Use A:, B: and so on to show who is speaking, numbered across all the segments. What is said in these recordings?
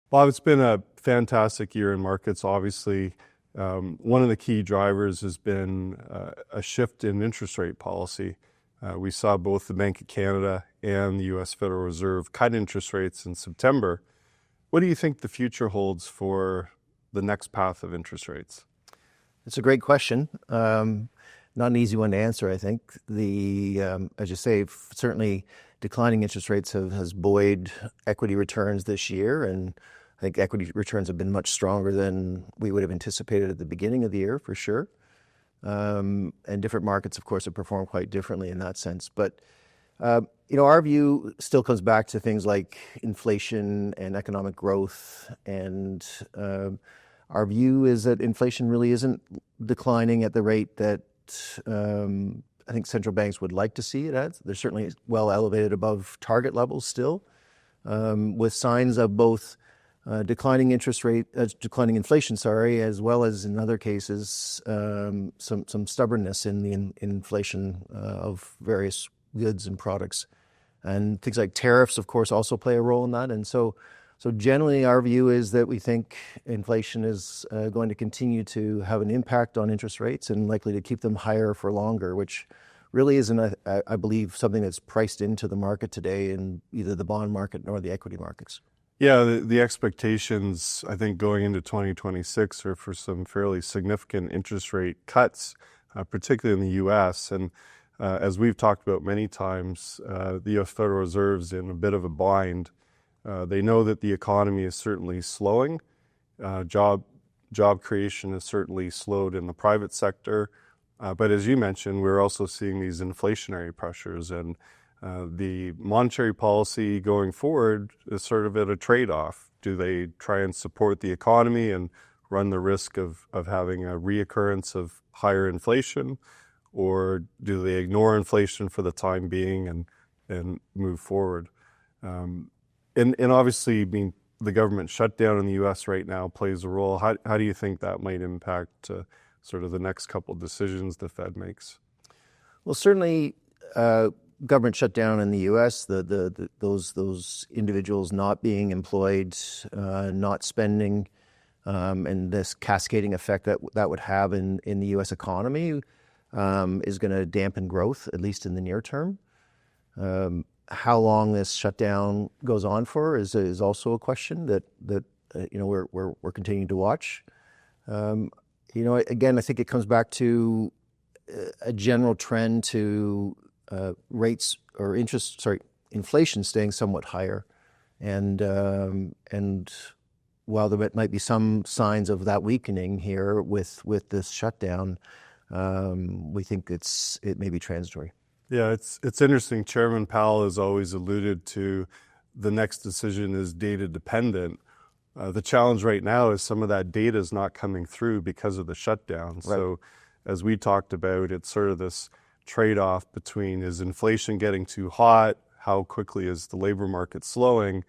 A: Bob, it's been a fantastic year in markets. Obviously, one of the key drivers has been a shift in interest rate policy. We saw both the Bank of Canada and the U.S. Federal Reserve cut interest rates in September. What do you think the future holds for the next path of interest rates?
B: It's a great question. Not an easy one to answer, I think. As you say, certainly declining interest rates has buoyed equity returns this year, and I think equity returns have been much stronger than we would have anticipated at the beginning of the year, for sure. And different markets, of course, have performed quite differently in that sense. But our view still comes back to things like inflation and economic growth. And our view is that inflation really isn't declining at the rate that I think central banks would like to see it at. They're certainly well elevated above target levels still, with signs of both declining inflation, as well as in other cases some stubbornness in the inflation of various goods and products, and things like tariffs, of course, also play a role in that. And so generally, our view is that we think inflation is going to continue to have an impact on interest rates and likely to keep them higher for longer, which really isn't, I believe, something that's priced into the market today in either the bond market nor the equity markets.
A: Yeah, the expectations, I think, going into 2026 are for some fairly significant interest rate cuts, particularly in the U.S. And as we've talked about many times, the U.S. Federal Reserve's in a bit of a bind. They know that the economy is certainly slowing. Job creation has certainly slowed in the private sector. But as you mentioned, we're also seeing these inflationary pressures, and the monetary policy going forward is sort of at a trade-off. Do they try and support the economy and run the risk of having a reoccurrence of higher inflation, or do they ignore inflation for the time being and move forward? And obviously, the government shutdown in the U.S. right now plays a role. How do you think that might impact sort of the next couple of decisions the Fed makes?
B: Well, certainly, government shutdown in the U.S., those individuals not being employed, not spending, and this cascading effect that would have in the U.S. economy is going to dampen growth, at least in the near term. How long this shutdown goes on for is also a question that we're continuing to watch. Again, I think it comes back to a general trend to inflation staying somewhat higher, and while there might be some signs of that weakening here with this shutdown, we think it may be transitory.
A: Yeah, it's interesting. Chairman Powell has always alluded to the next decision is data dependent. The challenge right now is some of that data is not coming through because of the shutdown. Right. So as we talked about, it's sort of this trade-off between, is inflation getting too hot? How quickly is the labor market slowing?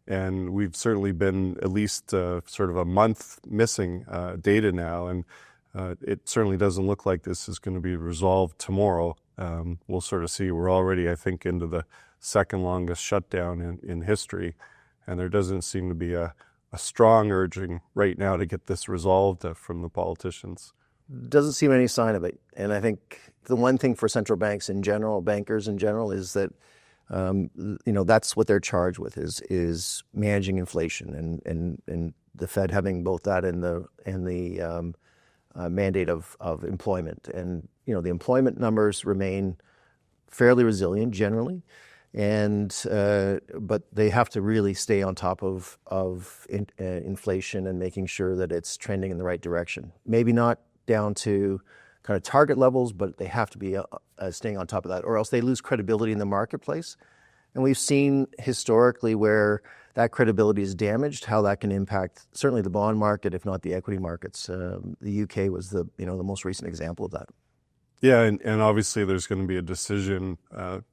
A: And we've certainly been at least sort of a month missing data now. And it certainly doesn't look like this is going to be resolved tomorrow. We'll sort of see. We're already, I think, into the second longest shutdown in history. And there doesn't seem to be a strong urging right now to get this resolved from the politicians.
B: Doesn't seem any sign of it. And I think the one thing for central banks in general, bankers in general, is that that's what they're charged with is managing inflation, and the Fed having both that and the mandate of employment. And the employment numbers remain fairly resilient generally, but they have to really stay on top of inflation and making sure that it's trending in the right direction. Maybe not down to kind of target levels, but they have to be staying on top of that, or else they lose credibility in the marketplace. And we've seen historically where that credibility is damaged, how that can impact certainly the bond market, if not the equity markets. The UK was the most recent example of that.
A: Yeah, and obviously there's going to be a decision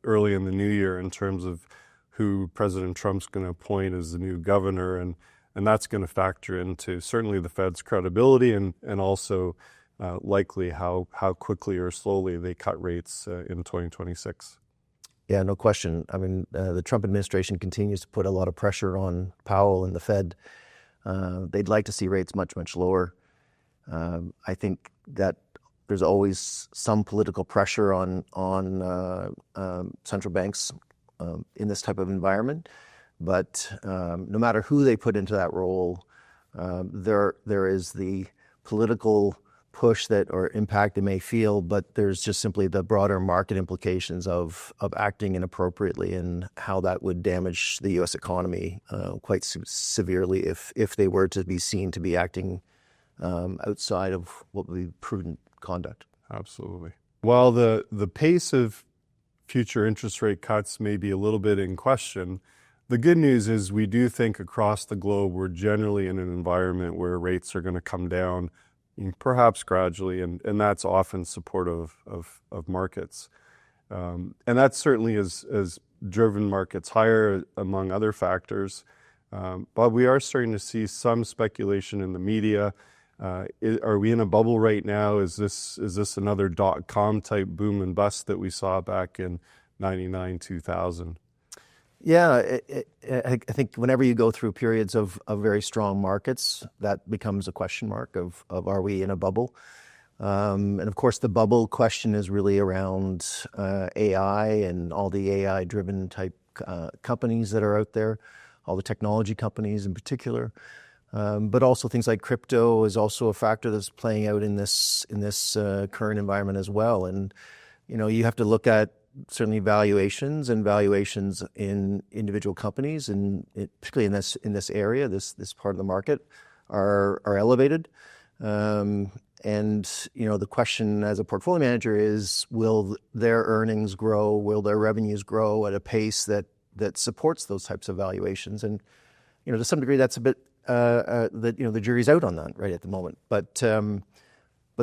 A: early in the new year in terms of who President Trump's going to appoint as the new governor, and that's going to factor into certainly the Fed's credibility and also likely how quickly or slowly they cut rates in 2026.
B: Yeah, no question. I mean, the Trump administration continues to put a lot of pressure on Powell and the Fed They'd like to see rates much, much lower. I think that there's always some political pressure on central banks in this type of environment. But no matter who they put into that role, there is the political push that or impact they may feel, but there's just simply the broader market implications of acting inappropriately and how that would damage the U.S. economy quite severely if they were to be seen to be acting outside of what would be prudent conduct.
A: Absolutely. While the pace of future interest rate cuts may be a little bit in question, the good news is we do think across the globe we're generally in an environment where rates are going to come down, perhaps gradually, and that's often supportive of markets. And that certainly has driven markets higher, among other factors. But we are starting to see some speculation in the media. Are we in a bubble right now? Is this another .com type boom and bust that we saw back in 99, 2000?
B: Yeah, I think whenever you go through periods of very strong markets, that becomes a question mark of are we in a bubble? And of course, the bubble question is really around AI and all the AI-driven type companies that are out there, all the technology companies in particular. But also things like crypto is also a factor that's playing out in this current environment as well. And you have to look at certainly valuations in individual companies, and particularly in this area, this part of the market, are elevated. And the question as a portfolio manager is, will their earnings grow? Will their revenues grow at a pace that supports those types of valuations? And to some degree, that's a bit the jury's out on that right at the moment. But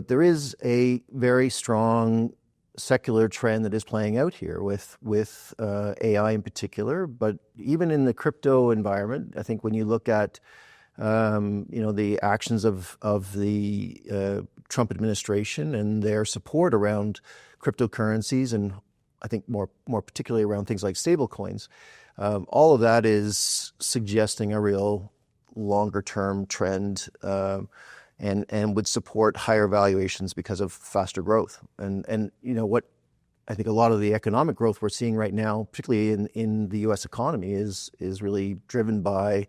B: there is a very strong secular trend that is playing out here with AI in particular, but even in the crypto environment, I think when you look at the actions of the Trump administration and their support around cryptocurrencies, and I think more particularly around things like stablecoins, all of that is suggesting a real longer term trend. And would support higher valuations because of faster growth. And what I think a lot of the economic growth we're seeing right now, particularly in the U.S. economy, is really driven by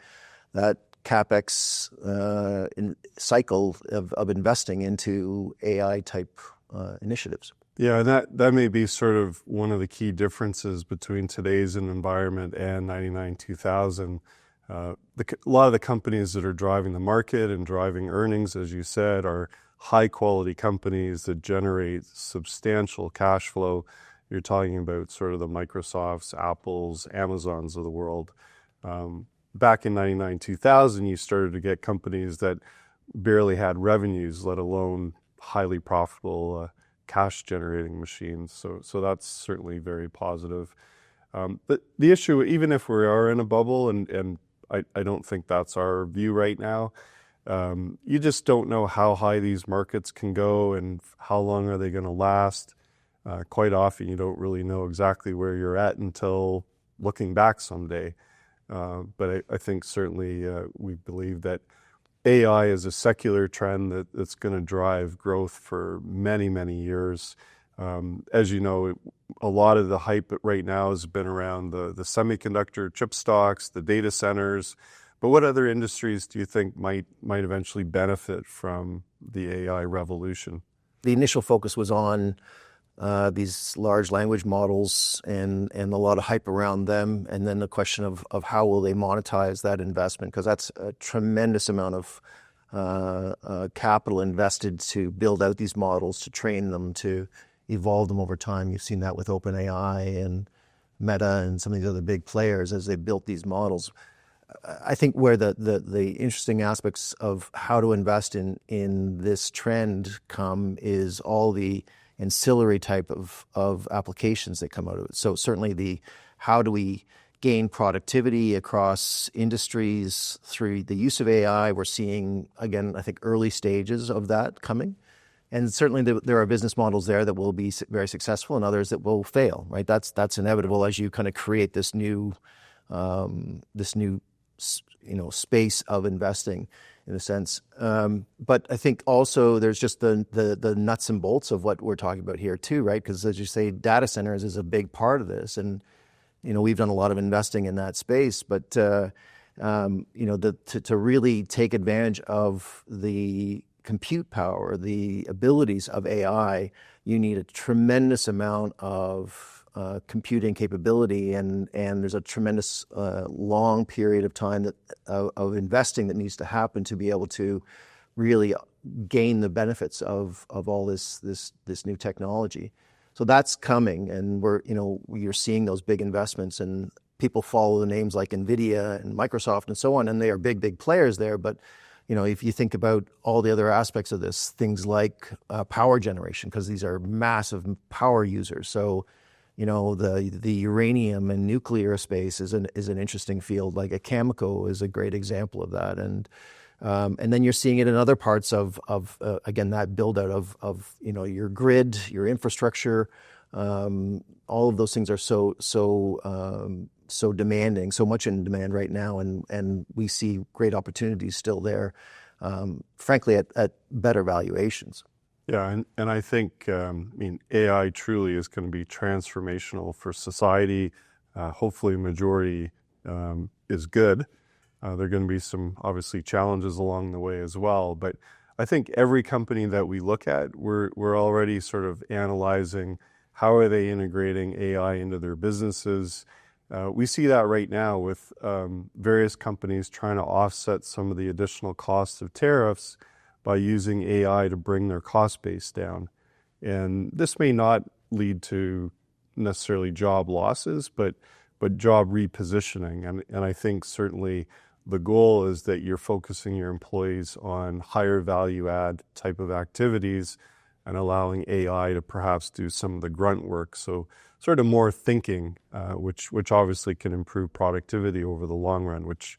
B: that CapEx cycle of investing into AI type initiatives.
A: Yeah, and that may be sort of one of the key differences between today's environment and 99, 2000. A lot of the companies that are driving the market and driving earnings, as you said, are high-quality companies that generate substantial cash flow. You're talking about sort of the Microsofts, Apples, Amazons of the world. Back in 99, 2000, you started to get companies that barely had revenues, let alone highly profitable cash-generating machines. So that's certainly very positive. But the issue, even if we are in a bubble, and I don't think that's our view right now. You just don't know how high these markets can go and how long are they going to last. Quite often you don't really know exactly where you're at until looking back someday. But I think certainly we believe that AI is a secular trend that's going to drive growth for many, many years. As you know, a lot of the hype right now has been around the semiconductor chip stocks, the data centers. But what other industries do you think might eventually benefit from the AI revolution?
B: The initial focus was on these large language models and a lot of hype around them, and then the question of how will they monetize that investment, because that's a tremendous amount of capital invested to build out these models, to train them, to evolve them over time. You've seen that with OpenAI and Meta and some of these other big players as they built these models. I think where the interesting aspects of how to invest in this trend come is all the ancillary type of applications that come out of it. So certainly how do we gain productivity across industries through the use of AI? We're seeing, again, I think early stages of that coming. And certainly there are business models there that will be very successful and others that will fail, right? That's inevitable as you kind of create this new space of investing in a sense. But I think also there's just the nuts and bolts of what we're talking about here too, right? Because as you say, data centers is a big part of this, and we've done a lot of investing in that space. But to really take advantage of the compute power, the abilities of AI, you need a tremendous amount of computing capability, and there's a tremendous long period of time of investing that needs to happen to be able to really gain the benefits of all this new technology. So that's coming, and you're seeing those big investments, and people follow the names like NVIDIA and Microsoft and so on, and they are big players there. But if you think about all the other aspects of this, things like power generation, because these are massive power users. So the uranium and nuclear space is an interesting field. Like a Cameco is a great example of that, and then you're seeing it in other parts of again, that build out of your grid, your infrastructure. All of those things are so demanding, so much in demand right now, and we see great opportunities still there, frankly, at better valuations.
A: Yeah, and I think AI truly is going to be transformational for society. Hopefully, majority is good. There are going to be some obviously challenges along the way as well. But I think every company that we look at, we're already sort of analyzing how are they integrating AI into their businesses. We see that right now with various companies trying to offset some of the additional costs of tariffs by using AI to bring their cost base down. And this may not lead to necessarily job losses, but job repositioning. And I think certainly the goal is that you're focusing your employees on higher value add type of activities and allowing AI to perhaps do some of the grunt work. So sort of more thinking, which obviously can improve productivity over the long run, which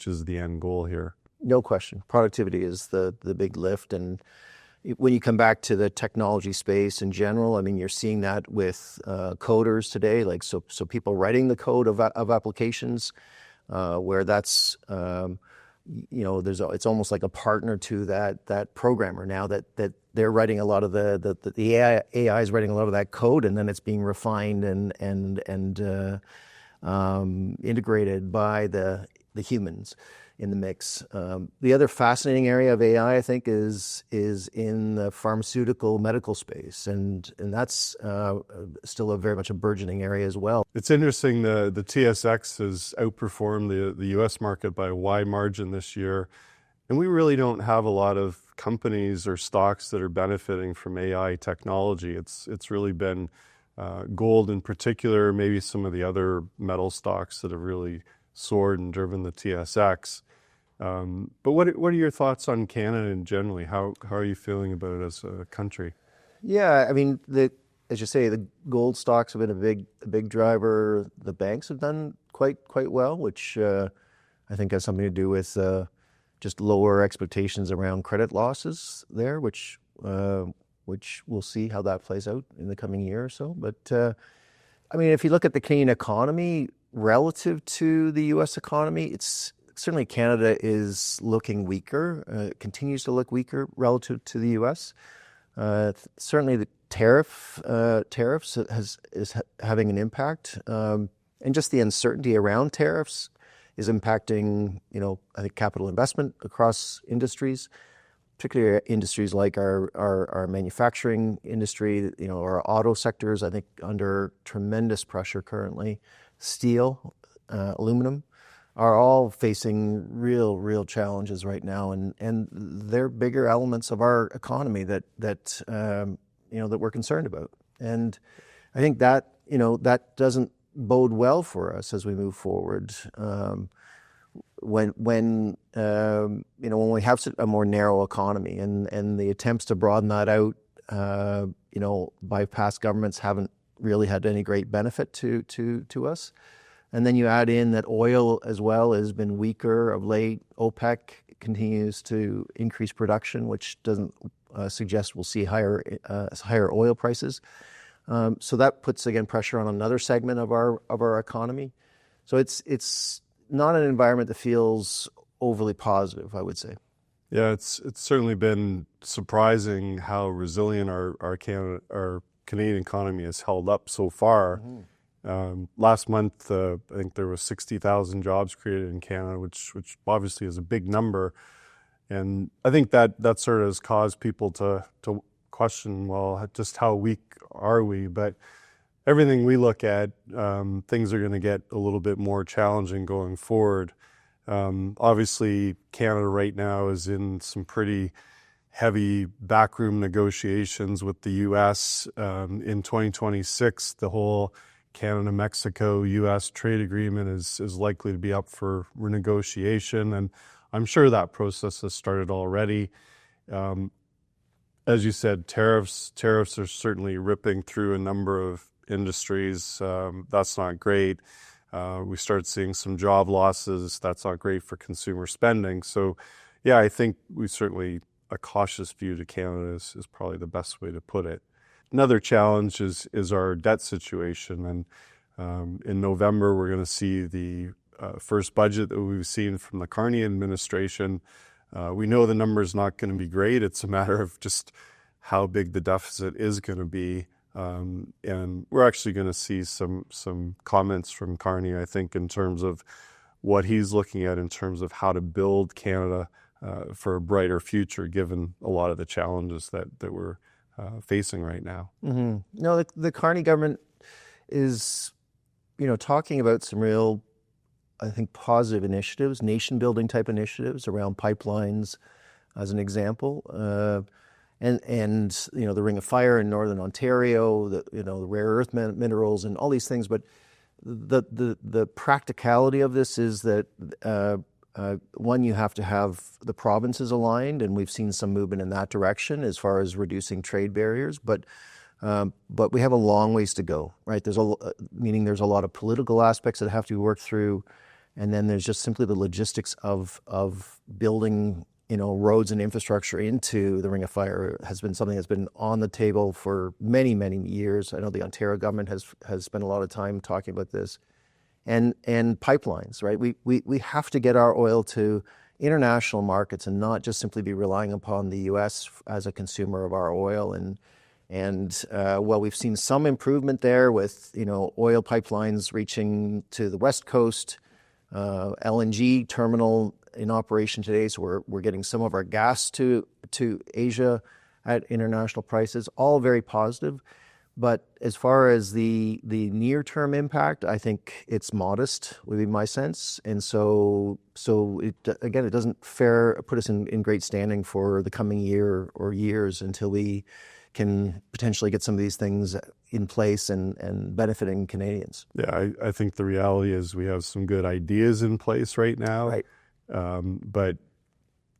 A: is the end goal here.
B: No question. Productivity is the big lift. And when you come back to the technology space in general, I mean, you're seeing that with coders today, like so people writing the code of applications, where that's it's almost like a partner to that programmer now that they're writing a lot of the AI is writing a lot of that code, and then it's being refined and integrated by the humans in the mix. The other fascinating area of AI, I think, is in the pharmaceutical medical space, and that's still very much a burgeoning area as well.
A: It's interesting. The TSX has outperformed the U.S. market by a wide margin this year, and we really don't have a lot of companies or stocks that are benefiting from AI technology. It's really been gold in particular, maybe some of the other metal stocks that have really soared and driven the TSX. But what are your thoughts on Canada and generally? How are you feeling about it as a country?
B: Yeah, I mean, as you say, the gold stocks have been a big driver. The banks have done quite well, which I think has something to do with just lower expectations around credit losses there, which we'll see how that plays out in the coming year or so. But I mean, if you look at the Canadian economy relative to the U.S. economy, it's certainly Canada is looking weaker, continues to look weaker relative to the U.S. Certainly the tariffs is having an impact, and just the uncertainty around tariffs is impacting, I think, capital investment across industries, particularly industries like our manufacturing industry, our auto sectors, I think, under tremendous pressure currently. Steel, aluminum are all facing real challenges right now, and they're bigger elements of our economy that we're concerned about. And I think that that doesn't bode well for us as we move forward. When we have a more narrow economy, and the attempts to broaden that out, by past governments haven't really had any great benefit to us. And then you add in that oil as well has been weaker of late. OPEC continues to increase production, which doesn't suggest we'll see higher oil prices. So that puts again pressure on another segment of our economy. So it's not an environment that feels overly positive, I would say.
A: Yeah, it's certainly been surprising how resilient our Canadian economy has held up so far. Last month, I think there was 60,000 jobs created in Canada, which obviously is a big number, and I think that sort of has caused people to question, well, just how weak are we? But everything we look at, things are going to get a little bit more challenging going forward. Obviously, Canada right now is in some pretty heavy backroom negotiations with the U.S. In 2026, the whole Canada-Mexico-U.S. trade agreement is likely to be up for renegotiation, and I'm sure that process has started already. As you said, tariffs are certainly ripping through a number of industries. That's not great. We start seeing some job losses. That's not great for consumer spending. So, yeah, I think a cautious view to Canada is probably the best way to put it. Another challenge is our debt situation. And in November, we're going to see the first budget that we've seen from the Carney administration. We know the number is not going to be great. It's a matter of just how big the deficit is going to be. And we're actually going to see some comments from Carney, I think, in terms of what he's looking at in terms of how to build Canada for a brighter future, given a lot of the challenges that we're facing right now.
B: Mm-hmm. No, the Carney government is, talking about some real, I think, positive initiatives, nation-building type initiatives around pipelines, as an example. And the Ring of Fire in Northern Ontario, the rare earth minerals and all these things. But the practicality of this is that one, you have to have the provinces aligned, and we've seen some movement in that direction as far as reducing trade barriers. But we have a long ways to go, right? There's a lot of political aspects that have to be worked through, and then there's just simply the logistics of building roads and infrastructure into the Ring of Fire has been something that's been on the table for many, many years. I know the Ontario government has spent a lot of time talking about this. And pipelines, right? We have to get our oil to international markets and not just simply be relying upon the U.S. as a consumer of our oil. And we've seen some improvement there with, oil pipelines reaching to the West Coast, LNG terminal in operation today, so we're getting some of our gas to Asia at international prices, all very positive. But as far as the near-term impact, I think it's modest, would be my sense. And so it doesn't put us in great standing for the coming year or years until we can potentially get some of these things in place and benefiting Canadians.
A: Yeah, I think the reality is we have some good ideas in place right now.
B: Right.
A: But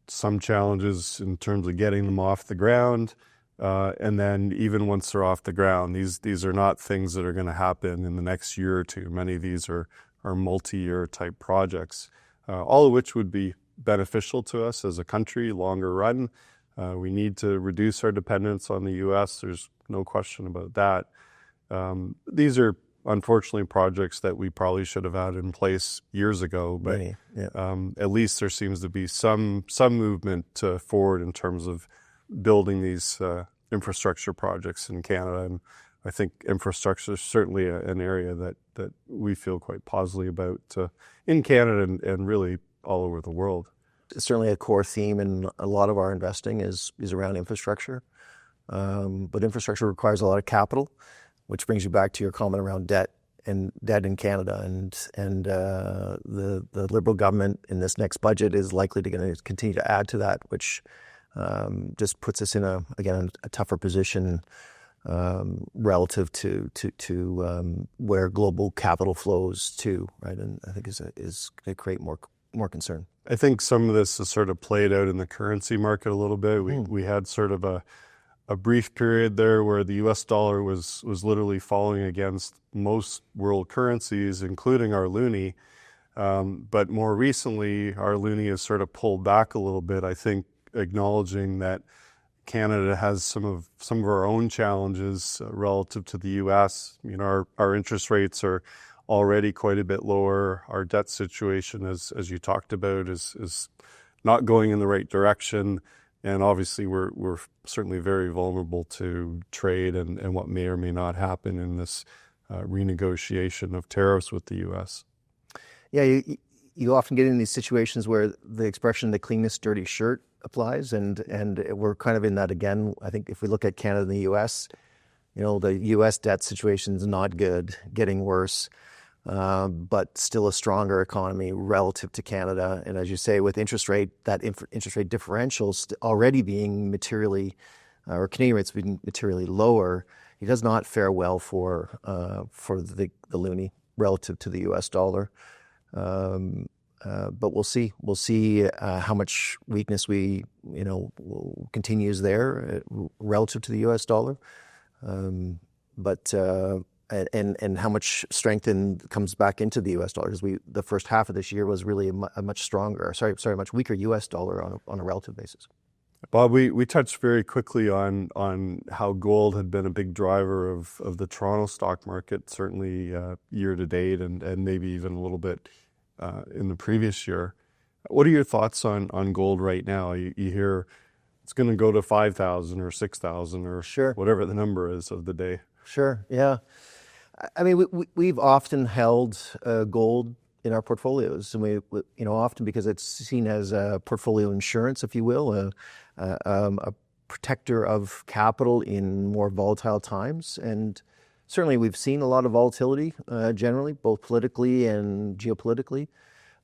A: some challenges in terms of getting them off the ground. And then even once they're off the ground, these are not things that are going to happen in the next year or two. Many of these are multi-year type projects, all of which would be beneficial to us as a country, longer run. We need to reduce our dependence on the U.S. There's no question about that. These are unfortunately projects that we probably should have had in place years ago, but at least there seems to be some movement forward in terms of building these infrastructure projects in Canada. And I think infrastructure is certainly an area that we feel quite positively about in Canada and really all over the world.
B: It's certainly a core theme in a lot of our investing is around infrastructure. But infrastructure requires a lot of capital, which brings you back to your comment around debt in Canada. And the Liberal government in this next budget is likely to continue to add to that, which just puts us in a tougher position relative to where global capital flows to, right? And I think is going to create more concern.
A: I think some of this has sort of played out in the currency market a little bit. We had sort of a brief period there where the U.S. dollar was literally falling against most world currencies, including our loonie. But more recently, our loonie has sort of pulled back a little bit, I think, acknowledging that Canada has some of our own challenges relative to the U.S. Our interest rates are already quite a bit lower. Our debt situation, as you talked about, is not going in the right direction. And obviously, we're certainly very vulnerable to trade and what may or may not happen in this renegotiation of tariffs with the U.S.
B: Yeah, you often get in these situations where the expression "the cleanest dirty shirt" applies, and we're kind of in that again. I think if we look at Canada and the U.S., the U.S. debt situation is not good, getting worse, but still a stronger economy relative to Canada. And as you say, with interest rate differentials already being materially, or Canadian rates being materially lower, it does not fare well for the loonie relative to the U.S. dollar. But we'll see. We'll see how much weakness continues there relative to the U.S. dollar. But how much strength comes back into the U.S. dollar, because the first half of this year was really a much weaker U.S. dollar on a relative basis.
A: Bob, we touched very quickly on how gold had been a big driver of the Toronto stock market, certainly year to date, and maybe even a little bit in the previous year. What are your thoughts on gold right now? You hear it's going to go to 5,000 or 6,000 or
B: Sure.
A: whatever the number is of the day.
B: Sure. Yeah. I mean, we've often held gold in our portfolios, and we often because it's seen as a portfolio insurance, if you will, a protector of capital in more volatile times. And certainly, we've seen a lot of volatility generally, both politically and geopolitically.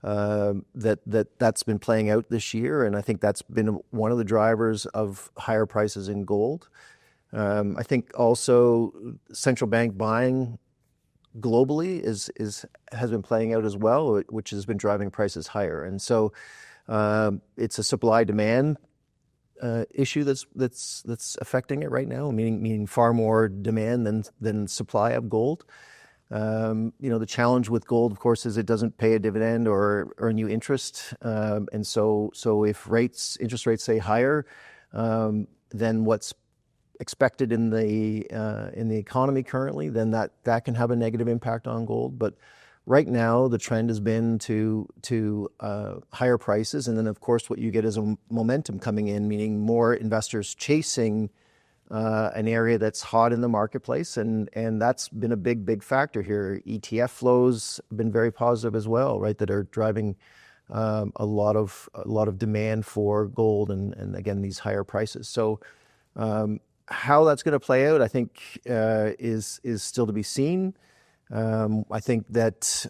B: That's been playing out this year, and I think that's been one of the drivers of higher prices in gold. I think also central bank buying globally has been playing out as well, which has been driving prices higher. And so it's a supply-demand issue that's affecting it right now, meaning far more demand than supply of gold. The challenge with gold, of course, is it doesn't pay a dividend or earn you interest, and so if interest rates stay higher than what's expected in the economy currently, then that can have a negative impact on gold. But right now, the trend has been to higher prices, and then of course what you get is a momentum coming in, meaning more investors chasing an area that's hot in the marketplace, and that's been a big factor here. ETF flows have been very positive as well, right? That are driving a lot of demand for gold, and again these higher prices. So how that's going to play out, I think, is still to be seen. I think that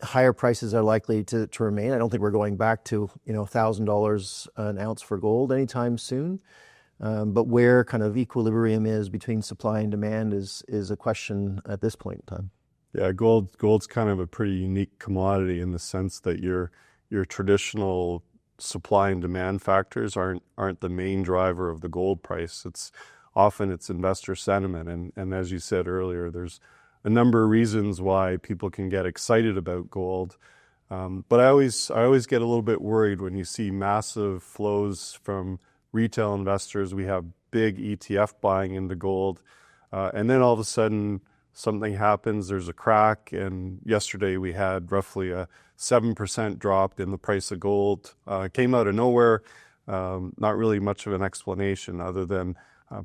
B: higher prices are likely to remain. I don't think we're going back to $1,000 an ounce for gold anytime soon. But where kind of equilibrium is between supply and demand is a question at this point in time.
A: Yeah, gold's kind of a pretty unique commodity in the sense that your traditional supply and demand factors aren't the main driver of the gold price. It's investor sentiment, and as you said earlier, there's a number of reasons why people can get excited about gold. But I always get a little bit worried when you see massive flows from retail investors. We have big ETF buying into gold, and then all of a sudden something happens, there's a crack, and yesterday we had roughly a 7% drop in the price of gold. It came out of nowhere, not really much of an explanation other than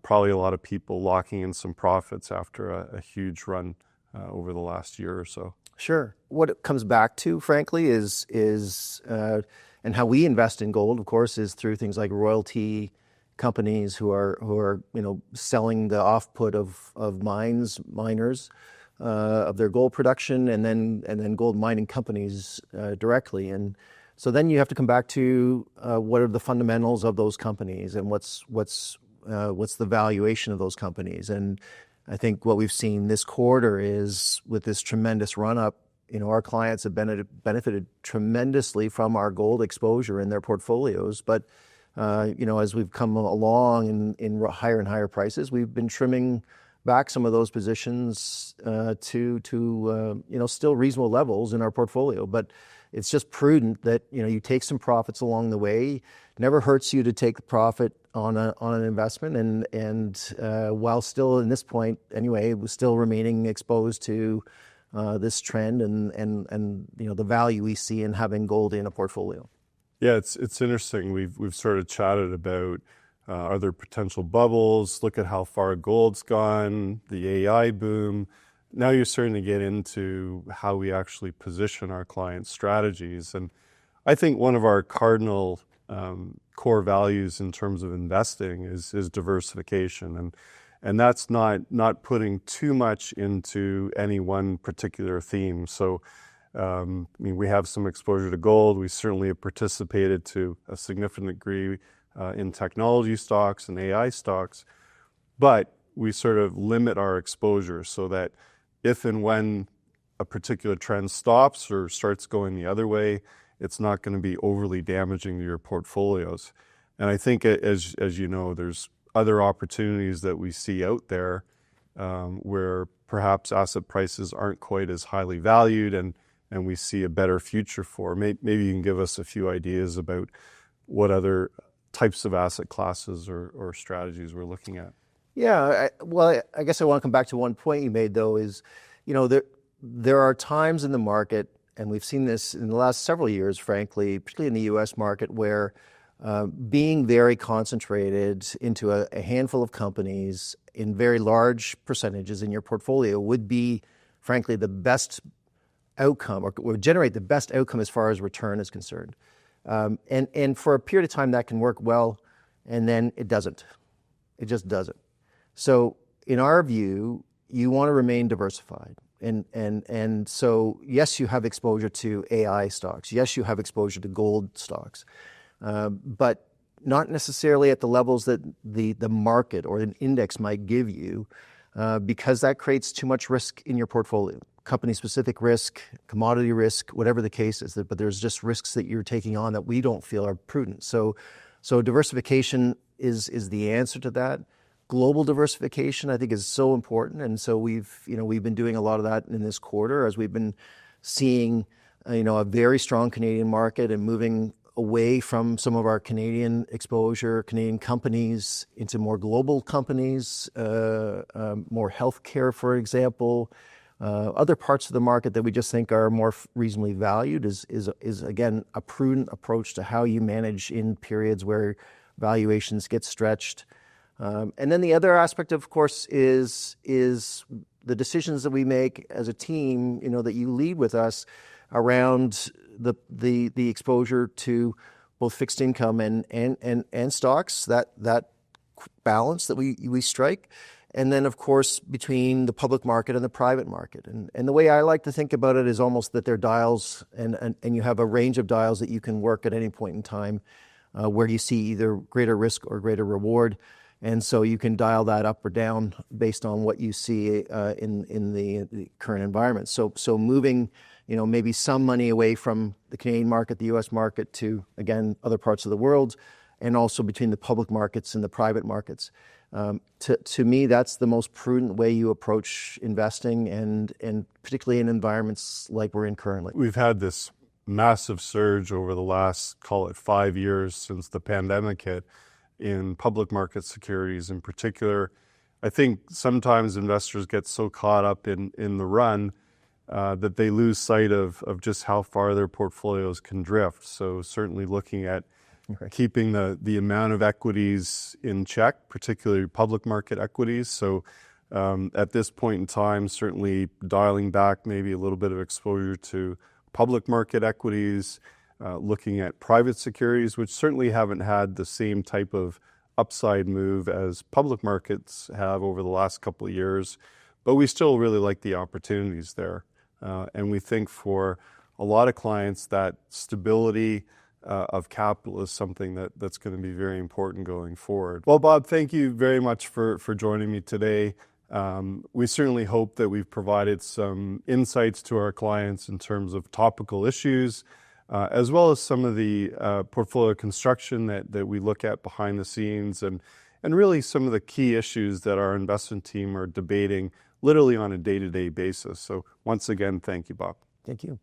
A: probably a lot of people locking in some profits after a huge run over the last year or so.
B: Sure. What it comes back to, frankly, is and how we invest in gold, of course, is through things like royalty companies who are selling the output of miners of their gold production, and then gold mining companies directly. And so then you have to come back to what are the fundamentals of those companies, and what's the valuation of those companies. And I think what we've seen this quarter is, with this tremendous run up, our clients have benefited tremendously from our gold exposure in their portfolios. But as we've come along in higher and higher prices, we've been trimming back some of those positions to still reasonable levels in our portfolio. But it's just prudent that you take some profits along the way. Never hurts you to take the profit on an investment, and while still, in this point anyway, was still remaining exposed to this trend and the value we see in having gold in a portfolio.
A: Yeah, it's interesting. We've sort of chatted about are there potential bubbles? Look at how far gold's gone, the AI boom. Now you're starting to get into how we actually position our clients' strategies. And I think one of our cardinal core values in terms of investing is diversification. And that's not putting too much into any one particular theme. So we have some exposure to gold. We certainly have participated to a significant degree in technology stocks and AI stocks, but we sort of limit our exposure so that if and when a particular trend stops or starts going the other way, it's not going to be overly damaging to your portfolios. And I think, as you know, there's other opportunities that we see out there where perhaps asset prices aren't quite as highly valued and we see a better future for. Maybe you can give us a few ideas about what other types of asset classes or strategies we're looking at.
B: Yeah, I guess I want to come back to one point you made, though, is, there are times in the market, and we've seen this in the last several years, frankly, particularly in the U.S. market, where being very concentrated into a handful of companies in very large percentages in your portfolio would be, frankly, the best outcome or would generate the best outcome as far as return is concerned. And for a period of time that can work well, and then it doesn't. It just doesn't. So in our view, you want to remain diversified. And so, yes, you have exposure to AI stocks. Yes, you have exposure to gold stocks. But not necessarily at the levels that the market or an index might give you, because that creates too much risk in your portfolio. Company-specific risk, commodity risk, whatever the case is, but there's just risks that you're taking on that we don't feel are prudent. So diversification is the answer to that. Global diversification, I think, is so important, and so we've been doing a lot of that in this quarter as we've been seeing a very strong Canadian market and moving away from some of our Canadian exposure, Canadian companies, into more global companies, more healthcare, for example. Other parts of the market that we just think are more reasonably valued is again a prudent approach to how you manage in periods where valuations get stretched. And then the other aspect, of course, is the decisions that we make as a team, that you lead with us around the exposure to both fixed income and stocks, that balance that we strike. And then, of course, between the public market and the private market. And the way I like to think about it is almost that they're dials, and you have a range of dials that you can work at any point in time where you see either greater risk or greater reward. And so you can dial that up or down based on what you see in the current environment. So moving, maybe some money away from the Canadian market, the U.S. market, to, again, other parts of the world, and also between the public markets and the private markets. To me, that's the most prudent way you approach investing, and particularly in environments like we're in currently.
A: We've had this massive surge over the last, call it 5 years since the pandemic hit, in public market securities in particular. I think sometimes investors get so caught up in the run that they lose sight of just how far their portfolios can drift. So certainly looking at keeping the amount of equities in check, particularly public market equities. So at this point in time, certainly dialing back maybe a little bit of exposure to public market equities, looking at private securities, which certainly haven't had the same type of upside move as public markets have over the last couple of years. But we still really like the opportunities there. And we think for a lot of clients that stability of capital is something that's going to be very important going forward. Well, Bob, thank you very much for joining me today. We certainly hope that we've provided some insights to our clients in terms of topical issues, as well as some of the portfolio construction that we look at behind the scenes, and really some of the key issues that our investment team are debating literally on a day-to-day basis. So once again, thank you, Bob.
B: Thank you.